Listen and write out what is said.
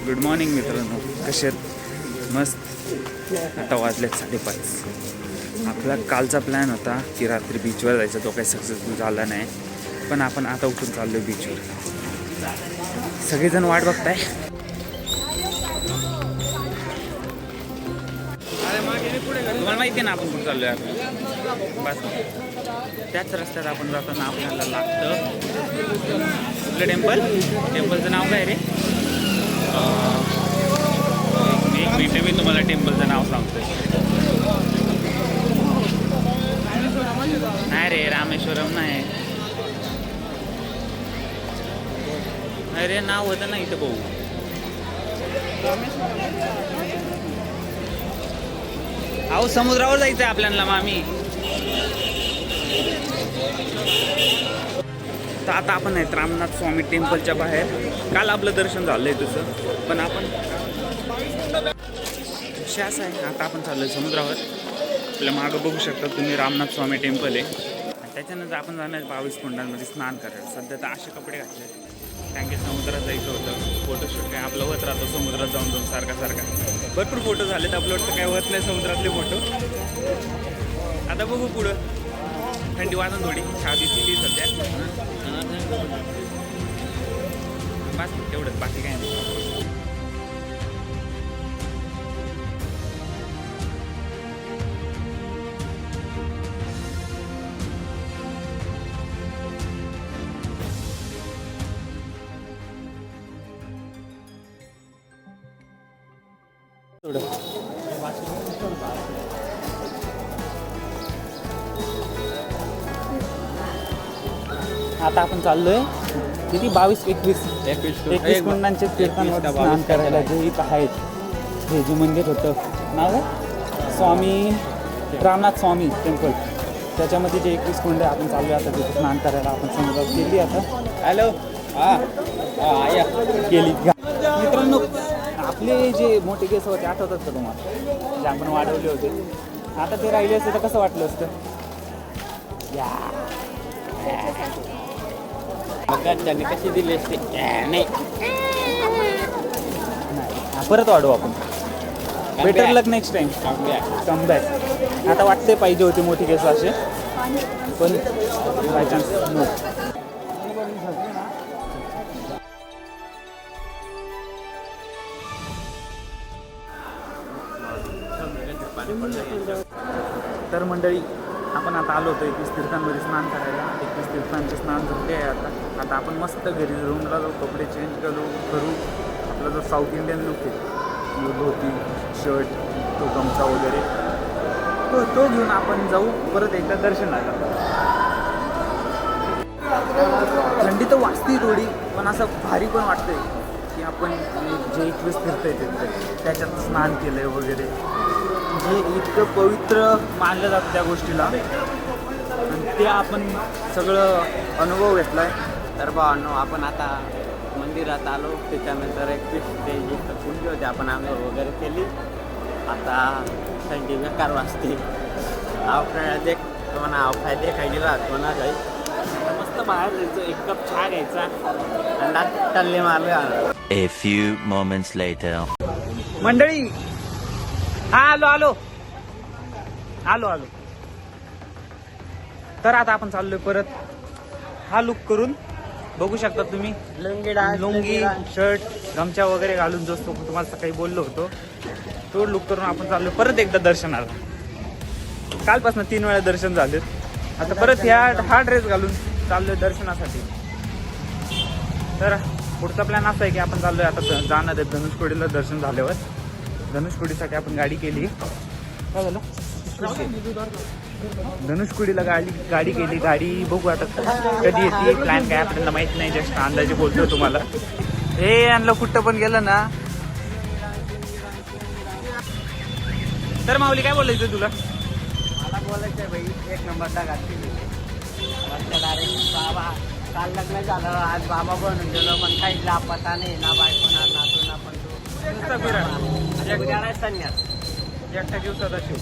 Good morning मित्रांनो, कसे आहेत? मस्त. आता वाजलेत 5:30. आपला कालचा प्लॅन होता की रात्री बीचवर जायचा, तो काही सक्सेसफुल झाला नाही. पण आपण आता उठून चाललो बीचवर. सगळेजण वाट बघताय. तुम्हाला माहिती आहे ना आपण कुठे चाललोय आता? बस त्याच रस्त्यात आपण जाताना आपल्याला लागतं कुठलं टेम्पलचं नाव काय रे? एक मिनिट, मी तुम्हाला टेम्पलचं नाव सांगतोय. नाही रे, रामेश्वरम नाही. अरे नाव होतं ना इथं भाऊ. अहो समुद्रावर जायचंय आपल्याला मामी. तर आता आपण आहेत रामनाथ स्वामी टेम्पलच्या बाहेर. काल आपलं दर्शन झालंय तसं, पण आपण शास आहे. आता आपण चाललोय समुद्रावर. आपल्या मागं बघू शकता तुम्ही रामनाथ स्वामी टेम्पल आहे. त्याच्यानंतर आपण जाणार 22 कुंडांमध्ये स्नान करायला. सध्या तर असे कपडे घातले कारण की समुद्रात जायचं होतं. फोटोशूट काय आपलं होत राहतं समुद्रात जाऊन जाऊन सारखा. भरपूर फोटो झालेत अपलोड, तर काय होत नाही समुद्रातले फोटो. आता बघू पुढं. थंडी वाजून थोडी छाती दिली सध्या. बस तेवढंच, बाकी काय नाही. आता आपण चाललोय किती 22-21 कुंडांचे तीर्थांवर स्नान करायला. जे इथं आहेत हे जे मंदिर होतं नाव आहे स्वामी रामनाथ स्वामी टेम्पल, त्याच्यामध्ये जे 21 कुंड आपण चाललोय आता तिथे स्नान करायला. आपण समुद्रात गेली आता. हॅलो केली मित्रांनो. आपले जे मोठे केस होते आठवतात का तुम्हाला, जे आपण वाढवले होते? आता ते राहिले असते तर कसं वाटलं असतं? त्यांनी कशी दिली असते? नाही, परत वाढवू आपण. बेटर लक नेक्स्ट टाइम. कमबॅक. आता वाटते पाहिजे होते मोठी केस असे, पण बाय चान्स नो. तर मंडळी, आपण आता आलो होतो 21 तीर्थांमध्ये स्नान करायला. 21 तीर्थांचे स्नान झाले आहे. आता आपण मस्त घरी रूमला जाऊ, कपडे चेंज करू. आपला जो साऊथ इंडियन लुक आहे, धोती शर्ट, तो गमचा वगैरे, तो घेऊन आपण जाऊ परत एकदा दर्शनाला. थंडी तर वाजते थोडी, पण असं भारी पण वाटतंय की आपण जे 21 तीर्थ येते त्याच्यात स्नान केलं आहे वगैरे. जे इतकं पवित्र मानलं जातं त्या गोष्टीला, आणि ते आपण सगळं अनुभव घेतला आहे. तर भावांनो, आपण आता मंदिरात आलो. त्याच्यानंतर 21 ते जी कुंडी होती आपण आंघोळ वगैरे केली. आता थंडी बेकार वाजते. आपल्याला म्हणा अवफाय देखायची राहत म्हणा जाईल. मस्त बाहेर जायचं, एक कप चहा घ्यायचा आणि टल्ले मारले. A few moments later. मंडळी. आलो. तर आता आपण चाललोय परत. हा लुक करून बघू शकता तुम्ही. लुंगी शर्ट गमछा वगैरे घालून जो तुम्हाला सकाळी बोललो होतो, तो लुक करून आपण चाललोय परत एकदा दर्शनाला. कालपासून 3 वेळा दर्शन झालेत. आता परत हा ड्रेस घालून चाललोय दर्शनासाठी. तर पुढचा प्लॅन असा आहे की आपण चाललोय आता जाणार आहे धनुषकोडीला. दर्शन झाल्यावर धनुषकोडीसाठी आपण गाडी केली. काय झालं? धनुषकोडीला गाडी केली. गाडी बघू आता कधी येते. प्लॅन काय आपल्याला माहित नाही, जस्ट अंदाजे बोलतोय तुम्हाला. हे आणलं कुठं पण गेलं ना. तर माऊली काय बोलायचं तुला? मला बोलायचं आहे बाई, 1 नंबरला घातली डायरेक्ट. बाबा काल लग्न झालं, आज बाबा बनून गेलो, पण काही लापता नाही ना. बायकोना नातू ना पण तू संन्यास एकट्या दिवसाचा शिव.